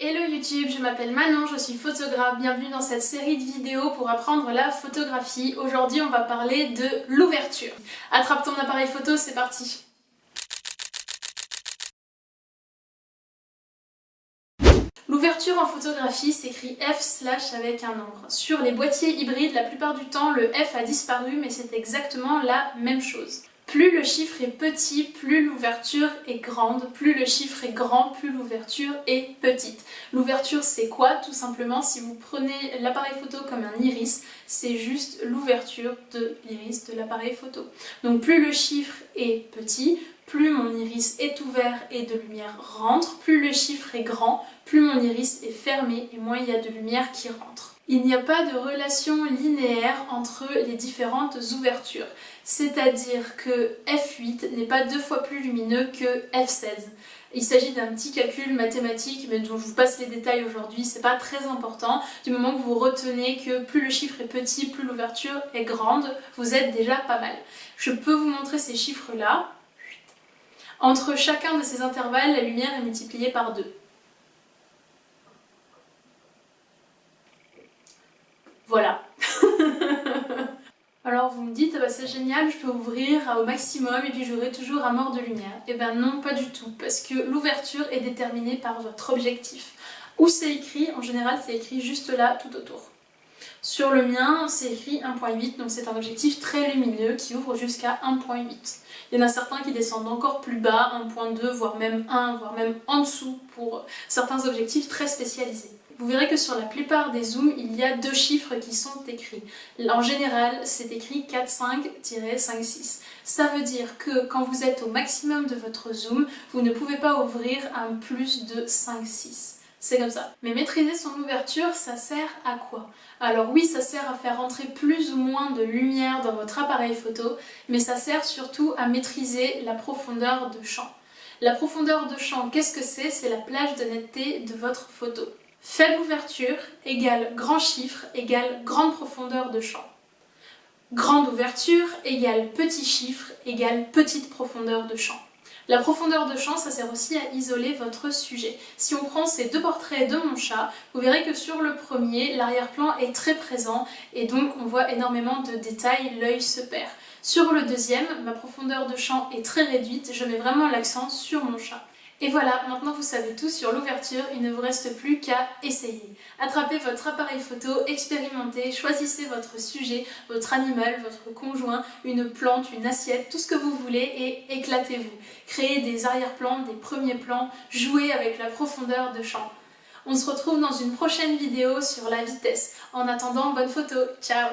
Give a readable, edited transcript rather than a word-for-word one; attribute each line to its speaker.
Speaker 1: Hello YouTube, je m'appelle Manon, je suis photographe, bienvenue dans cette série de vidéos pour apprendre la photographie. Aujourd'hui on va parler de l'ouverture. Attrape ton appareil photo, c'est parti. L'ouverture en photographie s'écrit F/ avec un nombre. Sur les boîtiers hybrides, la plupart du temps le F a disparu, mais c'est exactement la même chose. Plus le chiffre est petit, plus l'ouverture est grande. Plus le chiffre est grand, plus l'ouverture est petite. L'ouverture, c'est quoi? Tout simplement, si vous prenez l'appareil photo comme un iris, c'est juste l'ouverture de l'iris de l'appareil photo. Donc plus le chiffre est petit, plus mon iris est ouvert et de lumière rentre. Plus le chiffre est grand, plus mon iris est fermé et moins il y a de lumière qui rentre. Il n'y a pas de relation linéaire entre les différentes ouvertures. C'est-à-dire que F8 n'est pas 2 fois plus lumineux que F16. Il s'agit d'un petit calcul mathématique, mais dont je vous passe les détails aujourd'hui, c'est pas très important. Du moment que vous retenez que plus le chiffre est petit, plus l'ouverture est grande, vous êtes déjà pas mal. Je peux vous montrer ces chiffres-là. Entre chacun de ces intervalles, la lumière est multipliée par 2. Voilà. Alors vous me dites, bah c'est génial, je peux ouvrir au maximum et puis j'aurai toujours un mort de lumière. Et ben non, pas du tout, parce que l'ouverture est déterminée par votre objectif. Où c'est écrit, en général c'est écrit juste là, tout autour. Sur le mien, c'est écrit 1.8, donc c'est un objectif très lumineux qui ouvre jusqu'à 1.8. Il y en a certains qui descendent encore plus bas, 1.2, voire même 1, voire même en dessous pour certains objectifs très spécialisés. Vous verrez que sur la plupart des zooms, il y a 2 chiffres qui sont écrits. En général, c'est écrit 4.5-5.6. Ça veut dire que quand vous êtes au maximum de votre zoom, vous ne pouvez pas ouvrir un plus de 5.6. C'est comme ça. Mais maîtriser son ouverture, ça sert à quoi? Alors oui, ça sert à faire entrer plus ou moins de lumière dans votre appareil photo, mais ça sert surtout à maîtriser la profondeur de champ. La profondeur de champ, qu'est-ce que c'est? C'est la plage de netteté de votre photo. Faible ouverture égale grand chiffre égale grande profondeur de champ. Grande ouverture égale petit chiffre égale petite profondeur de champ. La profondeur de champ, ça sert aussi à isoler votre sujet. Si on prend ces 2 portraits de mon chat, vous verrez que sur le premier, l'arrière-plan est très présent et donc on voit énormément de détails, l'œil se perd. Sur le deuxième, ma profondeur de champ est très réduite, je mets vraiment l'accent sur mon chat. Et voilà, maintenant vous savez tout sur l'ouverture, il ne vous reste plus qu'à essayer. Attrapez votre appareil photo, expérimentez, choisissez votre sujet, votre animal, votre conjoint, une plante, une assiette, tout ce que vous voulez et éclatez-vous. Créez des arrière-plans, des premiers plans, jouez avec la profondeur de champ. On se retrouve dans une prochaine vidéo sur la vitesse. En attendant, bonne photo, ciao!